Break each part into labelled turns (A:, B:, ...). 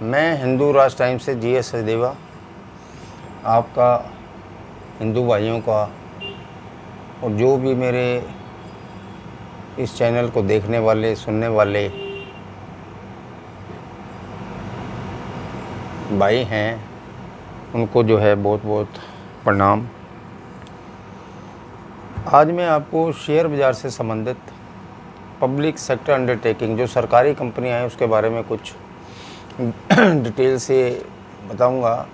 A: मैं हिंदू राज टाइम से GS सचदेवा आपका हिंदू भाइयों का और जो भी मेरे इस चैनल को देखने वाले सुनने वाले भाई हैं उनको जो है बहुत बहुत प्रणाम। आज मैं आपको शेयर बाज़ार से संबंधित पब्लिक सेक्टर अंडरटेकिंग जो सरकारी कंपनियां हैं उसके बारे में कुछ डिटेल से बताऊंगा,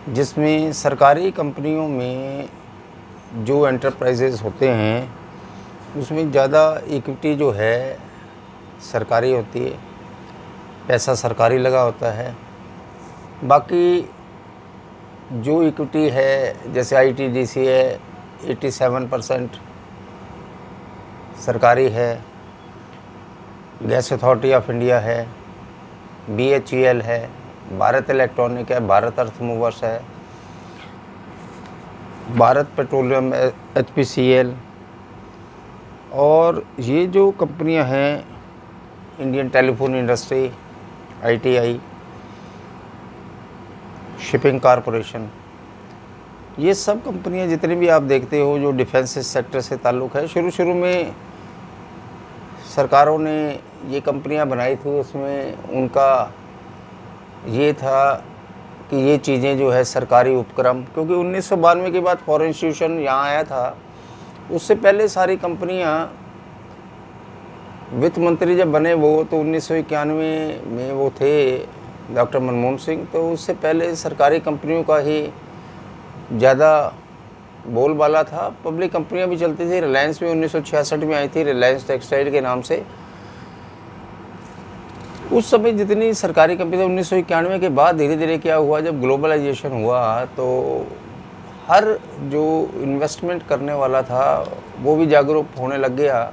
A: जिसमें सरकारी कंपनियों में जो एंटरप्राइजेज़ होते हैं उसमें ज़्यादा इक्विटी जो है सरकारी होती है, पैसा सरकारी लगा होता है। बाकी जो इक्विटी है जैसे ITDC है 87% सरकारी है, गैस अथॉरिटी ऑफ इंडिया है, BHEL है, भारत इलेक्ट्रॉनिक है, भारत अर्थ मूवर्स है, भारत पेट्रोलियम HPCL, और ये जो कंपनियां हैं Indian telephone industry ITI, shipping corporation, ये सब कंपनियां जितनी भी आप देखते हो जो डिफेंस सेक्टर से ताल्लुक़ है, शुरू में सरकारों ने ये कंपनियां बनाई थी। उसमें उनका ये था कि ये चीज़ें जो है सरकारी उपक्रम, क्योंकि 1992 के बाद फॉरेन इंस्टीट्यूशन यहाँ आया था, उससे पहले सारी कंपनियां वित्त मंत्री जब बने वो तो 1991 में वो थे डॉक्टर मनमोहन सिंह, तो उससे पहले सरकारी कंपनियों का ही ज़्यादा बोलबाला था। पब्लिक कंपनियां भी चलती थी। रिलायंस भी 1966 में आई थी, रिलायंस टेक्सटाइल के नाम से। उस समय जितनी सरकारी कंपनी 1991 के बाद धीरे धीरे क्या हुआ, जब ग्लोबलाइजेशन हुआ तो हर जो इन्वेस्टमेंट करने वाला था वो भी जागरूक होने लग गया।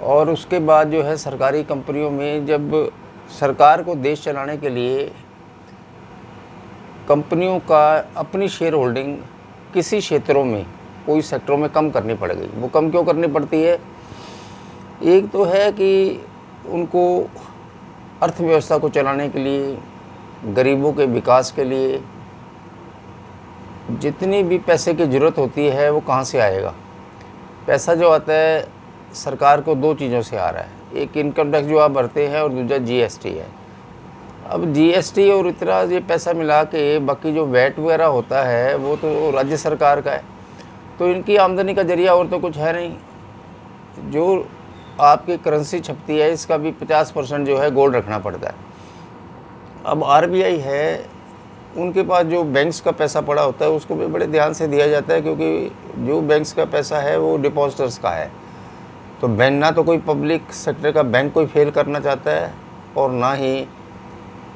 A: और उसके बाद जो है सरकारी कंपनियों में जब सरकार को देश चलाने के लिए कंपनियों का अपनी शेयर होल्डिंग किसी क्षेत्रों में कोई सेक्टरों में कम करनी पड़ गई। वो कम क्यों करनी पड़ती है? एक तो है कि उनको अर्थव्यवस्था को चलाने के लिए, गरीबों के विकास के लिए जितनी भी पैसे की ज़रूरत होती है वो कहाँ से आएगा? पैसा जो आता है सरकार को दो चीज़ों से आ रहा है, एक इनकम टैक्स जो आप भरते हैं और दूसरा GST है। अब GST और इतना ये पैसा मिला के बाकी जो वैट वगैरह होता है वो तो राज्य सरकार का है, तो इनकी आमदनी का जरिया और तो कुछ है नहीं। जो आपकी करेंसी छपती है इसका भी 50% जो है गोल्ड रखना पड़ता है। अब RBI है, उनके पास जो बैंक्स का पैसा पड़ा होता है उसको भी बड़े ध्यान से दिया जाता है, क्योंकि जो बैंक्स का पैसा है वो डिपॉजिटर्स का है। तो बैंक ना तो कोई पब्लिक सेक्टर का बैंक कोई फेल करना चाहता है और ना ही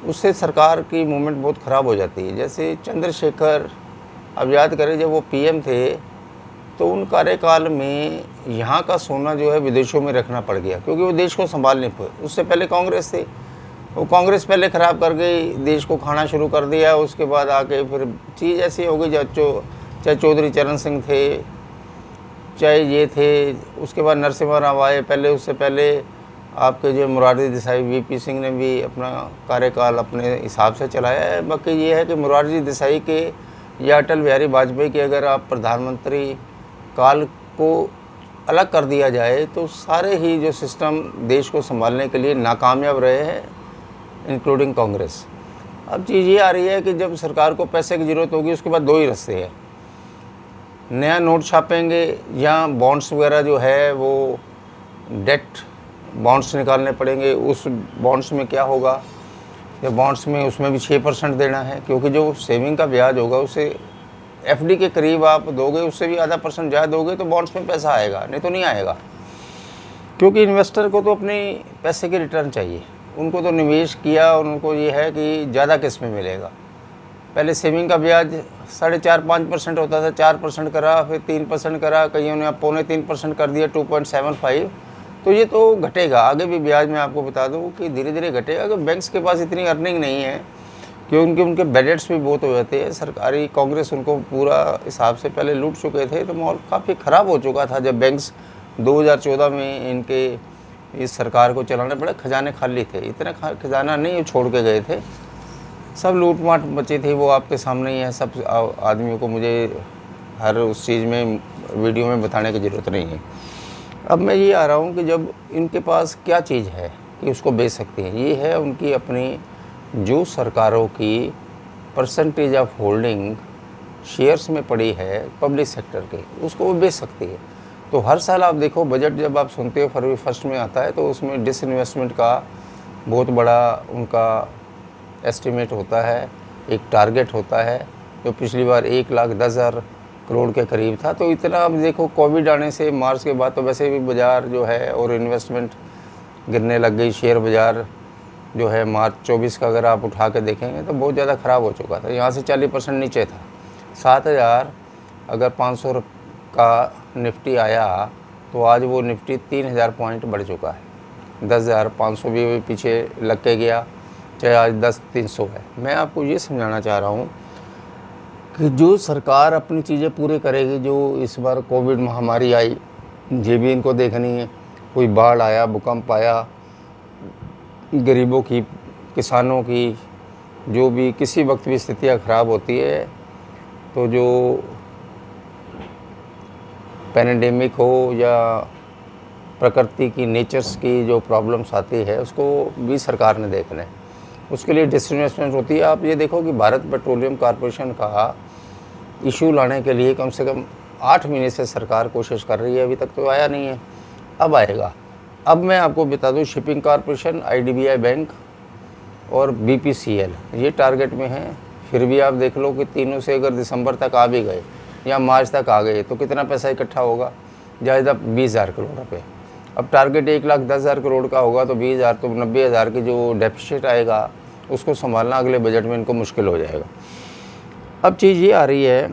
A: उससे सरकार की मूवमेंट बहुत ख़राब हो जाती है। जैसे चंद्रशेखर, अब याद करें जब वो PM थे तो उन कार्यकाल में यहाँ का सोना जो है विदेशों में रखना पड़ गया, क्योंकि वो देश को संभाल नहीं पाए। उससे पहले कांग्रेस थी, वो कांग्रेस पहले ख़राब कर गई, देश को खाना शुरू कर दिया। उसके बाद आके फिर चीज़ ऐसी हो गई, चाहे चौधरी चरण सिंह थे, चाहे ये थे, उसके बाद नरसिम्हा राव आए पहले, उससे पहले आपके जो मोरारजी देसाई, VP सिंह ने भी अपना कार्यकाल अपने हिसाब से चलाया है। बाकी ये है कि मोरारजी देसाई के या अटल बिहारी वाजपेयी के अगर आप प्रधानमंत्री काल को अलग कर दिया जाए तो सारे ही जो सिस्टम देश को संभालने के लिए नाकामयाब रहे हैं, इंक्लूडिंग कांग्रेस। अब चीज़ ये आ रही है कि जब सरकार को पैसे की ज़रूरत होगी उसके बाद दो ही रास्ते हैं, नया नोट छापेंगे या बॉन्ड्स वगैरह जो है वो डेट बॉन्ड्स निकालने पड़ेंगे। उस बॉन्ड्स में क्या होगा, या बॉन्ड्स में उसमें भी 6% देना है, क्योंकि जो सेविंग का ब्याज होगा उसे FD के करीब आप दोगे, उससे भी आधा % ज़्यादा दोगे तो बॉन्ड्स में पैसा आएगा, नहीं तो नहीं आएगा। क्योंकि इन्वेस्टर को तो अपने पैसे की रिटर्न चाहिए, उनको तो निवेश किया और उनको ये है कि ज़्यादा किस में मिलेगा। पहले सेविंग का ब्याज 4.5-5% होता था, 4% करा, फिर 3% करा, कईयों ने अब 3.25% कर दिया, 2.75। तो ये तो घटेगा, आगे भी ब्याज मैं आपको बता दूं कि धीरे धीरे घटेगा, क्योंकि बैंक्स के पास इतनी अर्निंग नहीं है, क्योंकि उनके बैडेट्स भी बहुत हो जाते हैं। सरकारी कांग्रेस उनको पूरा हिसाब से पहले लूट चुके थे, तो माहौल काफ़ी ख़राब हो चुका था जब बैंक्स 2014 में इनके इस सरकार को चलाना पड़ा। खजाने खाली थे, इतना खजाना नहीं छोड़ के गए थे, सब लूट माट बची थी, वो आपके सामने ही है। सब आदमियों को मुझे हर उस चीज़ में वीडियो में बताने की ज़रूरत नहीं है। अब मैं ये आ रहा हूँ कि जब इनके पास क्या चीज़ है कि उसको बेच सकते हैं, ये है उनकी अपनी जो सरकारों की परसेंटेज ऑफ होल्डिंग शेयर्स में पड़ी है पब्लिक सेक्टर के, उसको वो बेच सकती है। तो हर साल आप देखो बजट जब आप सुनते हो फरवरी फर्स्ट में आता है, तो उसमें डिसइन्वेस्टमेंट का बहुत बड़ा उनका एस्टिमेट होता है, एक टारगेट होता है, जो पिछली बार 1,10,000 करोड़ के करीब था। तो इतना अब देखो कोविड आने से मार्च के बाद तो वैसे भी बाज़ार जो है और इन्वेस्टमेंट गिरने लग गई। शेयर बाज़ार जो है मार्च 24 का अगर आप उठा के देखेंगे तो बहुत ज़्यादा ख़राब हो चुका था, यहाँ से 40% नीचे था। 7,000 अगर 500 का निफ्टी आया तो आज वो निफ्टी 3,000 पॉइंट बढ़ चुका है। 10,500 भी पीछे लग के गया, चाहे आज 10,300 है। मैं आपको ये समझाना चाह रहा हूँ कि जो सरकार अपनी चीज़ें पूरी करेगी, जो इस बार कोविड महामारी आई ये भी इनको देखनी है। कोई बाढ़ आया, भूकंप आया, गरीबों की, किसानों की, जो भी किसी वक्त भी स्थितियाँ ख़राब होती है, तो जो पैंडेमिक हो या प्रकृति की नेचर्स की जो प्रॉब्लम्स आती है उसको भी सरकार ने देखना है। उसके लिए डिसइन्वेस्टमेंट होती है। आप ये देखो कि भारत पेट्रोलियम कॉरपोरेशन का इशू लाने के लिए कम से कम 8 महीने से सरकार कोशिश कर रही है, अभी तक तो आया नहीं है, अब आएगा। अब मैं आपको बता दूं, शिपिंग कॉरपोरेशन, IDBI बैंक और BPCL ये टारगेट में हैं। फिर भी आप देख लो कि तीनों से अगर दिसंबर तक आ भी गए या मार्च तक आ गए तो कितना पैसा इकट्ठा होगा, ज़्यादा 20,000 करोड़ रुपये। अब टारगेट 1,10,000 करोड़ का होगा तो 20,000 तो 90,000 की जो डेफिसिट आएगा उसको संभालना अगले बजट में इनको मुश्किल हो जाएगा। अब चीज़ ये आ रही है,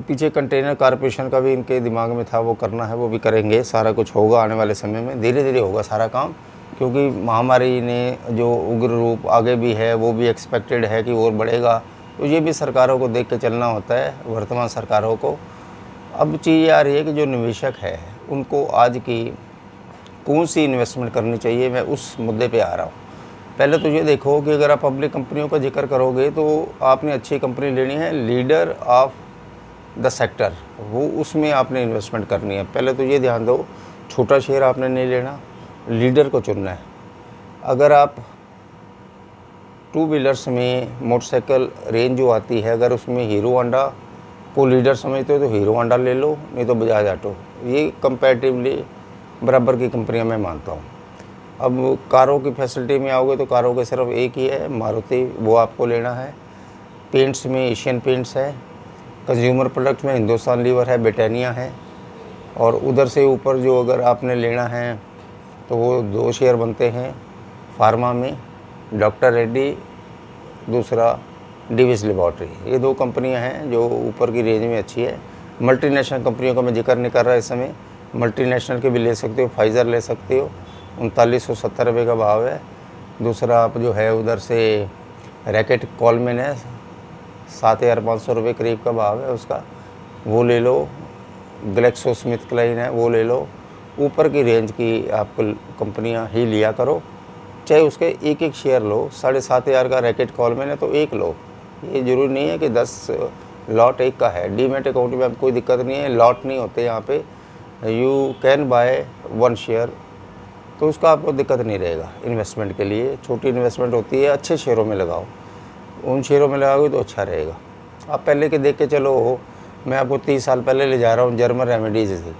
A: पीछे कंटेनर कॉरपोरेशन का भी इनके दिमाग में था, वो करना है, वो भी करेंगे। सारा कुछ होगा आने वाले समय में, धीरे धीरे होगा सारा काम, क्योंकि महामारी ने जो उग्र रूप आगे भी है वो भी एक्सपेक्टेड है कि और बढ़ेगा। तो ये भी सरकारों को देख के चलना होता है, वर्तमान सरकारों को। अब चीज़ ये आ रही है कि जो निवेशक है उनको आज की कौन सी इन्वेस्टमेंट करनी चाहिए, मैं उस मुद्दे पे आ रहा हूँ। पहले तो ये देखो कि अगर आप पब्लिक कंपनियों का जिक्र करोगे तो आपने अच्छी कंपनी लेनी है, लीडर ऑफ द सेक्टर, वो उसमें आपने इन्वेस्टमेंट करनी है। पहले तो ये ध्यान दो, छोटा शेयर आपने नहीं लेना, लीडर को चुनना है। अगर आप टू व्हीलर्स में मोटरसाइकिल रेंज जो आती है, अगर उसमें हीरो होंडा को लीडर समझते हो तो हीरो होंडा ले लो, नहीं तो बजाज ऑटो, ये कंपैरेटिवली बराबर की कंपनियां मैं मानता हूँ। अब कारों की फैसिलिटी में आओगे तो कारों के सिर्फ एक ही है, मारुति, वो आपको लेना है। पेंट्स में एशियन पेंट्स है, कंज्यूमर प्रोडक्ट में हिंदुस्तान लीवर है, ब्रिटानिया है। और उधर से ऊपर जो अगर आपने लेना है तो वो 2 शेयर बनते हैं फार्मा में, डॉक्टर रेड्डी, दूसरा डिविस लेबॉर्ट्री। ये 2 कंपनियां हैं जो ऊपर की रेंज में अच्छी है। मल्टीनेशनल कंपनियों का मैं जिक्र नहीं कर रहा इस समय, मल्टीनेशनल के भी ले सकते हो, फाइज़र ले सकते हो, 3970 रुपये का भाव है। दूसरा आप जो है उधर से रैकेट कॉलमैन है, 7,500 रुपये करीब का भाव है उसका, वो ले लो। ग्लेक्सो स्मिथ क्लाइन है, वो ले लो। ऊपर की रेंज की आपको कंपनियां ही लिया करो, चाहे उसके एक एक शेयर लो। 7,500 का रैकेट कॉलमैन है तो एक लो, ये ज़रूरी नहीं है कि 10 लॉट एक का है। डीमेट अकाउंट में आपको कोई दिक्कत नहीं है, लॉट नहीं होते यहाँ पे, यू कैन बाय 1 शेयर, तो उसका आपको दिक्कत नहीं रहेगा। इन्वेस्टमेंट के लिए छोटी इन्वेस्टमेंट होती है, अच्छे शेयरों में लगाओ, उन शेयरों में लगाओगे तो अच्छा रहेगा। आप पहले के देख के चलो, मैं आपको 30 साल पहले ले जा रहा हूँ, जर्मन रेमेडीज़ थी।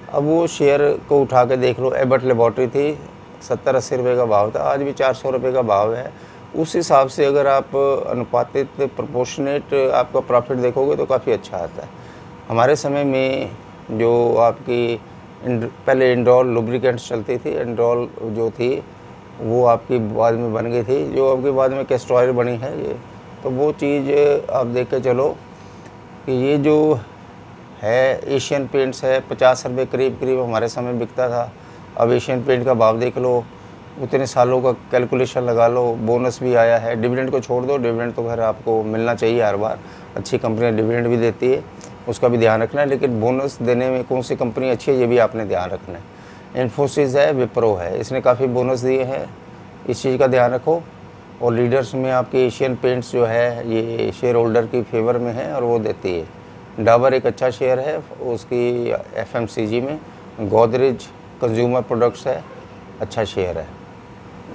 A: अब वो शेयर को उठा के देख लो, एबर्ट लेबॉर्ट्री थी, 70-80 रुपये का भाव था, आज भी 400 रुपये का भाव है। उस हिसाब से अगर आप अनुपातित प्रोपोर्शनेट आपका प्रॉफिट देखोगे तो काफ़ी अच्छा आता है। हमारे समय में जो आपकी पहले इंडोल लुब्रिकेंट्स चलती थी, इंडोल जो थी वो आपकी बाद में बन गई थी, जो आपके बाद में कैस्ट्रॉयल बनी है ये, तो वो चीज़ आप देख के चलो कि ये जो है एशियन पेंट्स है, 50 रुपये करीब हमारे समय बिकता था। अब एशियन पेंट का भाव देख लो, उतने सालों का कैलकुलेशन लगा लो, बोनस भी आया है। डिविडेंड को छोड़ दो, डिविडेंड तो खैर आपको मिलना चाहिए हर बार, अच्छी कंपनियां डिविडेंड भी देती है, उसका भी ध्यान रखना है। लेकिन बोनस देने में कौन सी कंपनी अच्छी है ये भी आपने ध्यान रखना है। इन्फोसिस है, विप्रो है, इसने काफ़ी बोनस दिए हैं, इस चीज़ का ध्यान रखो। और लीडर्स में आपके एशियन पेंट्स जो है ये शेयर होल्डर की फेवर में है और वो देती है। डाबर एक अच्छा शेयर है उसकी FMCG में। गोदरेज कंज्यूमर प्रोडक्ट्स है, अच्छा शेयर है।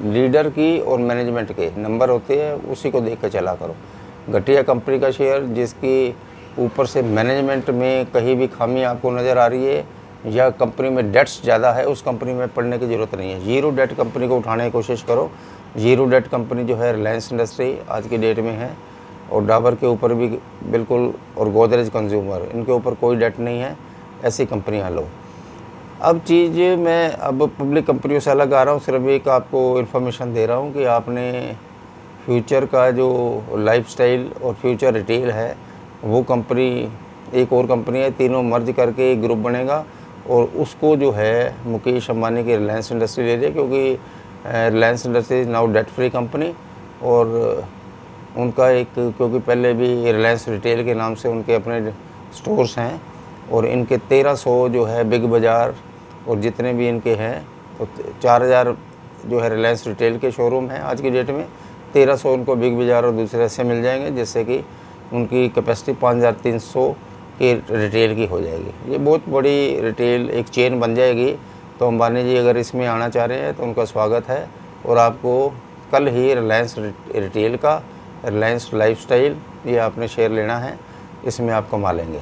A: लीडर की और मैनेजमेंट के नंबर होते हैं, उसी को देख के चला करो। घटिया कंपनी का शेयर जिसकी ऊपर से मैनेजमेंट में कहीं भी खामी आपको नज़र आ रही है या कंपनी में डेट्स ज़्यादा है, उस कंपनी में पढ़ने की ज़रूरत नहीं है। जीरो डेट कंपनी को उठाने की कोशिश करो। जीरो डेट कंपनी जो है रिलायंस इंडस्ट्री आज की डेट में है, और डाबर के ऊपर भी बिल्कुल, और गोदरेज कंज्यूमर, इनके ऊपर कोई डेट नहीं है, ऐसी कंपनियाँ लो। अब चीज़ मैं अब पब्लिक कंपनियों से अलग आ रहा हूँ, सिर्फ एक आपको इन्फॉर्मेशन दे रहा हूँ कि आपने फ्यूचर का जो लाइफस्टाइल और फ्यूचर रिटेल है वो कंपनी, एक और कंपनी है, तीनों मर्ज करके एक ग्रुप बनेगा और उसको जो है मुकेश अंबानी की रिलायंस इंडस्ट्री ले रही है, क्योंकि Reliance industry is now debt free company. और उनका एक, क्योंकि पहले भी रिलायंस रिटेल के नाम से उनके अपने स्टोर्स हैं और इनके 1300 जो है बिग बाज़ार और जितने भी इनके हैं, तो 4000 जो है रिलायंस रिटेल के शोरूम हैं आज की डेट में। 1300 उनको बिग बाज़ार और दूसरे से मिल जाएंगे, जिससे कि उनकी कैपेसिटी 5300 की रिटेल की हो जाएगी। ये बहुत बड़ी रिटेल एक चेन बन जाएगी। तो अंबानी जी अगर इसमें आना चाह रहे हैं तो उनका स्वागत है। और आपको कल ही रिलायंस रिटेल का, रिलायंस लाइफस्टाइल, ये आपने शेयर लेना है, इसमें आप कमा लेंगे।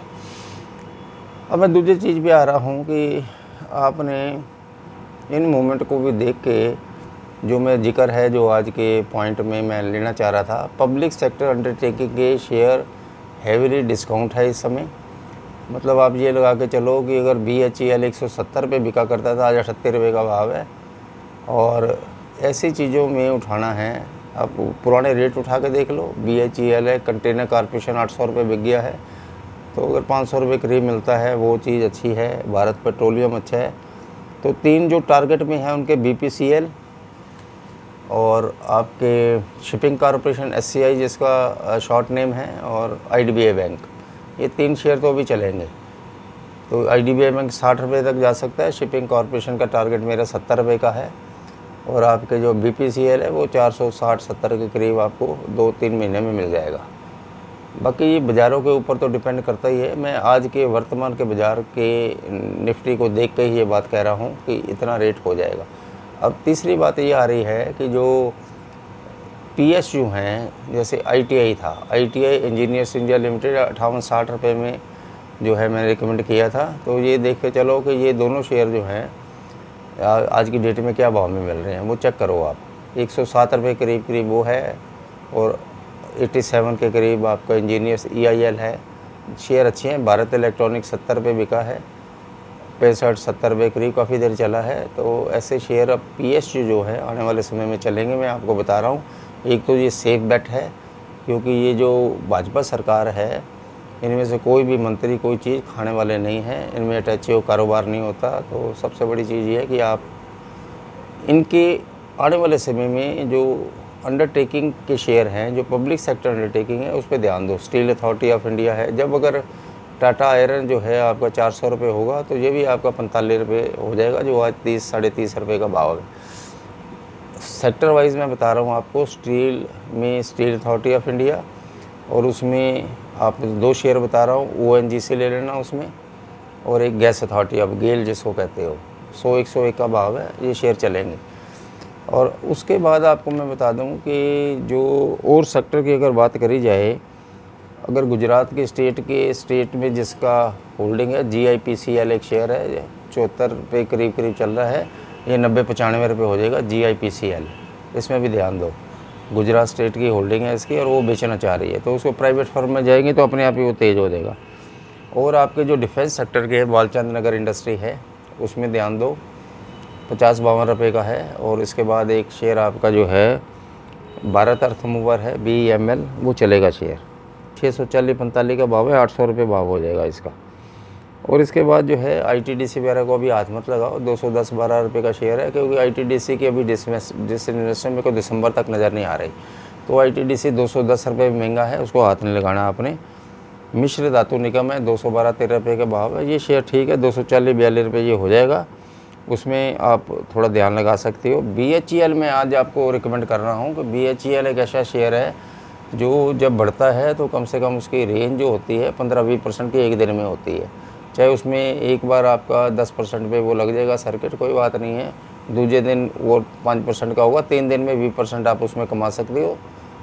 A: अब मैं दूसरी चीज़ भी आ रहा हूँ कि आपने इन मोमेंट को भी देख के, जो मैं जिक्र है जो आज के पॉइंट में मैं लेना चाह रहा था, पब्लिक सेक्टर अंडरटेकिंग के शेयर हैवीली डिस्काउंट है इस समय। मतलब आप ये लगा के चलो कि अगर BHEL 170 पे बिका करता था, आज 78 रुपये का भाव है। और ऐसी चीज़ों में उठाना है, आप पुराने रेट उठा के देख लो। BHEL है, कंटेनर कॉर्पोरेशन 800 रुपये बिक गया है, तो अगर 500 रुपये करीब मिलता है वो चीज़ अच्छी है। भारत पेट्रोलियम अच्छा है। तो तीन जो टारगेट में है उनके BPCL और आपके शिपिंग कॉरपोरेशन SCI जिसका शॉर्ट नेम है, और IDBI बैंक, ये तीन शेयर तो अभी चलेंगे। तो IDBI बैंक 60 रुपये तक जा सकता है। शिपिंग कॉरपोरेशन का टारगेट मेरा 70 रुपये का है, और आपके जो BPCL है वो 460-70 के करीब आपको 2-3 महीने में मिल जाएगा। बाकी ये बाज़ारों के ऊपर तो डिपेंड करता ही है। मैं आज के वर्तमान के बाज़ार के निफ्टी को देख के ही ये बात कह रहा हूँ कि इतना रेट हो जाएगा। अब तीसरी बात ये आ रही है कि जो PSU हैं, जैसे ITI था, ITI इंजीनियर्स इंडिया लिमिटेड 58-60 रुपये में जो है मैंने रिकमेंड किया था। तो ये देख के चलो कि ये दोनों शेयर जो हैं आज की डेट में क्या भाव में मिल रहे हैं, वो चेक करो आप। 107 रुपये करीब करीब वो है, और 87 के करीब आपका इंजीनियर्स EIL है। शेयर अच्छे हैं। भारत इलेक्ट्रॉनिक 70 रुपये बिका है, 65-70 रुपये करीब काफ़ी देर चला है। तो ऐसे शेयर अब PSU जो है आने वाले समय में चलेंगे, मैं आपको बता रहा हूँ। एक तो ये सेफ बेट है, क्योंकि ये जो भाजपा सरकार है, इनमें से कोई भी मंत्री कोई चीज़ खाने वाले नहीं हैं, इनमें अटैचिव कारोबार नहीं होता। तो सबसे बड़ी चीज़ ये है कि आप इनके आने वाले समय में जो अंडरटेकिंग के शेयर हैं, जो पब्लिक सेक्टर अंडरटेकिंग है, उस पर ध्यान दो। स्टील अथॉरिटी ऑफ इंडिया है, जब अगर टाटा आयरन जो है आपका 400 रुपये होगा, तो ये भी आपका 45 रुपये हो जाएगा, जो आज 30-30.5 रुपये का भाव है। सेक्टर वाइज मैं बता रहा हूँ आपको। स्टील में स्टील अथॉरिटी ऑफ इंडिया, और उसमें आप 2 शेयर बता रहा हूँ, ONGC ले लेना उसमें, और एक गैस अथॉरिटी ऑफ गेल जिसको कहते हो, 100-101 का भाव है, ये शेयर चलेंगे। और उसके बाद आपको मैं बता दूं कि जो और सेक्टर की अगर बात करी जाए, अगर गुजरात के स्टेट में जिसका होल्डिंग है, GIPCL एक शेयर है, 74 रुपये करीब करीब चल रहा है, ये 90-95 रुपये हो जाएगा GIPCL। इसमें भी ध्यान दो, गुजरात स्टेट की होल्डिंग है इसकी, और वो बेचना चाह रही है, तो उसको प्राइवेट फर्म में जाएंगे तो अपने आप ही वो तेज़ हो जाएगा। और आपके जो डिफेंस सेक्टर के बालचंद नगर इंडस्ट्री है, उसमें ध्यान दो, 50-52 रुपये का है। और इसके बाद एक शेयर आपका जो है भारत अर्थ मूवर है, BEML, वो चलेगा शेयर, 640-45 का भाव है, 800 रुपये भाव हो जाएगा इसका। और इसके बाद जो है ITDC वगैरह को अभी हाथ मत लगाओ, 210-12 रुपये का शेयर है, क्योंकि ITDC की अभी डिसइन्वेस्टमेंट को दिसंबर तक नज़र नहीं आ रही। तो ITDC 210 रुपये महंगा है, उसको हाथ नहीं लगाना आपने। मिश्र धातु निगम है, 212-13 रुपये का भाव है, ये शेयर ठीक है, 240-42 रुपये ये हो जाएगा। उसमें आप थोड़ा ध्यान लगा सकते हो। BHEL में आज आपको रिकमेंड कर रहा हूँ कि BHEL एक ऐसा शेयर है जो जब बढ़ता है तो कम से कम उसकी रेंज जो होती है 15-20% की एक दिन में होती है। चाहे उसमें एक बार आपका 10% पे वो लग जाएगा सर्किट, कोई बात नहीं है, दूसरे दिन वो 5% का होगा, 3 दिन में 20% आप उसमें कमा सकते हो।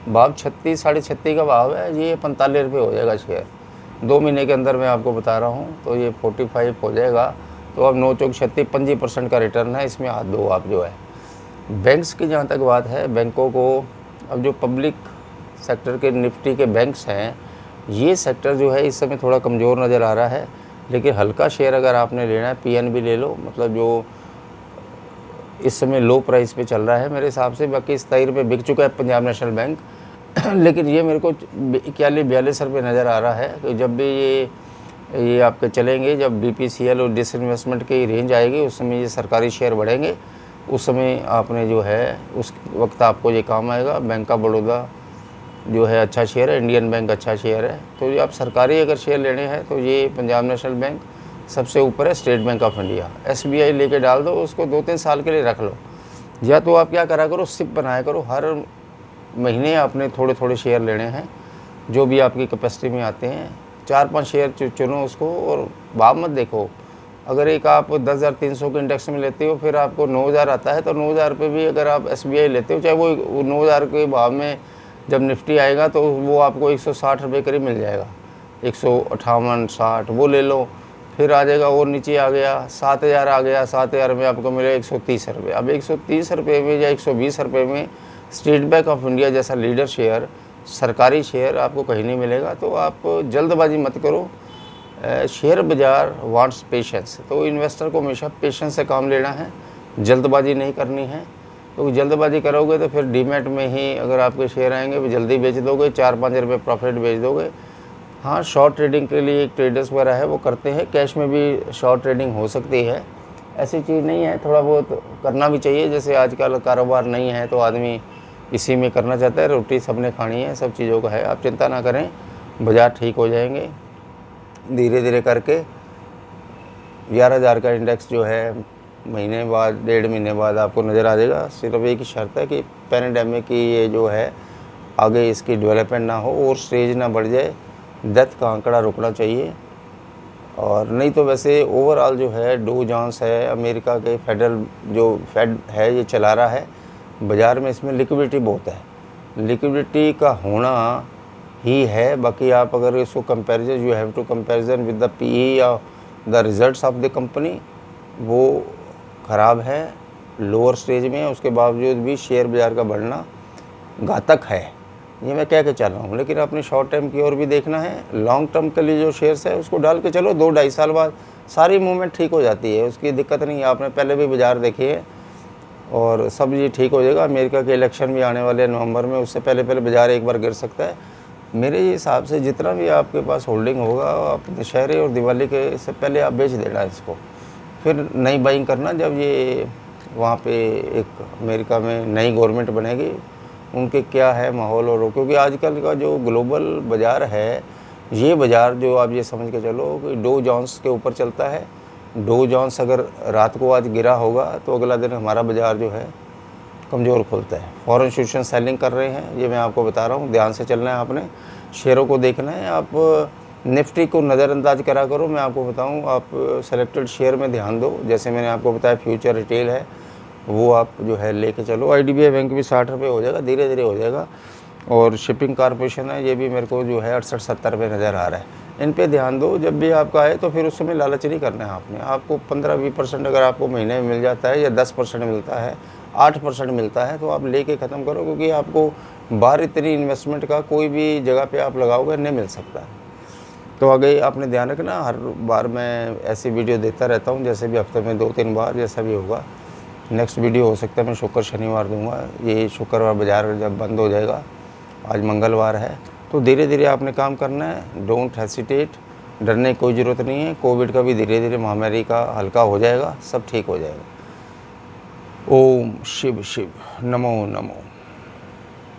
A: भाव 36 साढ़े 36 का भाव है, ये 45 रुपये हो जाएगा शेयर। 2 महीने के अंदर मैं आपको बता रहा हूँ, तो ये 45 हो जाएगा। तो अब 9 चौक 36 25% का रिटर्न है, इसमें हाथ दो आप जो है। बैंक्स की जहाँ तक बात है, बैंकों को अब जो पब्लिक सेक्टर के निफ्टी के बैंक्स हैं, ये सेक्टर जो है इस समय थोड़ा कमज़ोर नज़र आ रहा है। लेकिन हल्का शेयर अगर आपने लेना है, PNB ले लो, मतलब जो इस समय लो प्राइस पे चल रहा है मेरे हिसाब से। बाकी 27 रुपये बिक चुका है पंजाब नेशनल बैंक लेकिन ये मेरे को 41-42 रुपये नज़र आ रहा है। तो जब भी ये आपके चलेंगे, जब BPCL और डिसइन्वेस्टमेंट की रेंज आएगी, उस समय ये सरकारी शेयर बढ़ेंगे, उस समय आपने जो है उस वक्त आपको ये काम आएगा। बैंक ऑफ बड़ौदा जो है अच्छा शेयर है, इंडियन बैंक अच्छा शेयर है। तो ये आप सरकारी अगर शेयर लेने हैं तो ये पंजाब नेशनल बैंक सबसे ऊपर है, state bank of India. SBI लेके डाल दो, उसको 2-3 साल के लिए रख लो। या तो आप क्या करा करो, सिप बनाया करो, हर महीने आपने थोड़े थोड़े शेयर लेने हैं जो भी आपकी कैपेसिटी में आते हैं। 4-5 शेयर चुनो उसको, और भाव मत देखो। अगर एक आप 10,300 के इंडेक्स में लेते हो, फिर आपको 9,000 आता है, तो 9,000 पे भी अगर आप SBI लेते हो, चाहे वो 9,000 के भाव में जब निफ्टी आएगा तो वो आपको 160 रुपये करीब मिल जाएगा, 158-60 वो ले लो। फिर आ जाएगा और नीचे आ गया 7,000 आ गया, 7,000 में आपको मिलेगा 130 रुपये। अब 130 रुपये में या 120 रुपये में स्टेट बैंक ऑफ इंडिया जैसा लीडर शेयर, सरकारी शेयर आपको कहीं नहीं मिलेगा। तो आप जल्दबाजी मत करो। शेयर बाज़ार वांट्स पेशेंस, तो इन्वेस्टर को हमेशा पेशेंस से काम लेना है, जल्दबाजी नहीं करनी है। तो जल्दबाजी करोगे तो फिर डीमैट में ही अगर आपके शेयर आएंगे वो जल्दी बेच दोगे, 4-5 रुपये प्रॉफिट बेच दोगे। हाँ, शॉर्ट ट्रेडिंग के लिए एक ट्रेडर्स वगैरह है वो करते हैं, कैश में भी शॉर्ट ट्रेडिंग हो सकती है, ऐसी चीज़ नहीं है, थोड़ा बहुत करना भी चाहिए। जैसे आजकल कारोबार नहीं है तो आदमी इसी में करना चाहता है, रोटी सबने खानी है, सब चीज़ों का है। आप चिंता ना करें, बाज़ार ठीक हो जाएंगे धीरे धीरे करके। 11,000 का इंडेक्स जो है महीने बाद, 1.5 महीने बाद आपको नज़र आ जाएगा। सिर्फ एक ही शर्त है कि पैंडेमिक की ये जो है आगे इसकी डेवलपमेंट ना हो और स्टेज ना बढ़ जाए, डेथ का आंकड़ा रुकना चाहिए। और नहीं तो वैसे ओवरऑल जो है डो जोन्स है, अमेरिका के फेडरल जो फेड है ये चला रहा है बाज़ार में, इसमें लिक्विडिटी बहुत है, लिक्विडिटी का होना ही है। बाकी आप अगर इसको comparison, you have to comparison with the PE या the results of the company, वो ख़राब है, लोअर स्टेज में है, उसके बावजूद भी शेयर बाज़ार का बढ़ना घातक है, ये मैं कह के चल रहा हूँ। लेकिन अपने शॉर्ट टर्म की ओर भी देखना है, लॉन्ग टर्म के लिए जो शेयर्स है उसको डाल के चलो, 2-2.5 साल बाद सारी मूवमेंट ठीक हो जाती है, उसकी दिक्कत नहीं है। आपने पहले भी बाज़ार देखी है और सब ये ठीक हो जाएगा। अमेरिका के इलेक्शन भी आने वाले हैं नवंबर में, उससे पहले पहले बाज़ार एक बार गिर सकता है। मेरे हिसाब से जितना भी आपके पास होल्डिंग होगा, आप दशहरे और दिवाली के से पहले आप बेच देना इसको, फिर नई बाइंग करना जब ये वहाँ पे एक अमेरिका में नई गवर्नमेंट बनेगी, उनके क्या है माहौल। और क्योंकि आजकल का जो ग्लोबल बाज़ार है, ये बाज़ार जो आप ये समझ के चलो कि डो जोन्स के ऊपर चलता है। डो जोन्स अगर रात को आज गिरा होगा तो अगला दिन हमारा बाज़ार जो है कमज़ोर खुलता है। फॉरेन इंस्टीट्यूशन सेलिंग कर रहे हैं, ये मैं आपको बता रहा हूँ, ध्यान से चलना है आपने, शेयरों को देखना है। आप निफ्टी को नज़रअंदाज करा करो, मैं आपको बताऊँ, आप सेलेक्टेड शेयर में ध्यान दो। जैसे मैंने आपको बताया फ्यूचर रिटेल है, वो आप जो है लेके चलो। IDBI बैंक भी 60 रुपये हो जाएगा, धीरे धीरे हो जाएगा। और शिपिंग कॉर्पोरेशन है, ये भी मेरे को जो है 68-70 रुपये नज़र आ रहा है। इन पे ध्यान दो, जब भी आपका आए तो फिर उस समय लालच नहीं करना है आपने। आपको 15-20% अगर आपको महीने में मिल जाता है, या 10% मिलता है, 8% मिलता है, तो आप लेके ख़त्म करो, क्योंकि आपको बाहर इतनी इन्वेस्टमेंट का कोई भी जगह पे आप लगाओगे नहीं मिल सकता। तो आगे आपने ध्यान रखना, हर बार मैं ऐसी वीडियो देता रहता हूँ, जैसे भी हफ्ते में 2-3 बार जैसा भी होगा। नेक्स्ट वीडियो हो सकता है मैं शुक्र शनिवार दूंगा, ये शुक्रवार बाज़ार जब बंद हो जाएगा, आज मंगलवार है। तो धीरे धीरे आपने काम करना है, डोंट हेसिटेट, डरने की कोई ज़रूरत नहीं है। कोविड का भी धीरे धीरे महामारी का हल्का हो जाएगा, सब ठीक हो जाएगा। ओम शिव शिव, नमो नमो।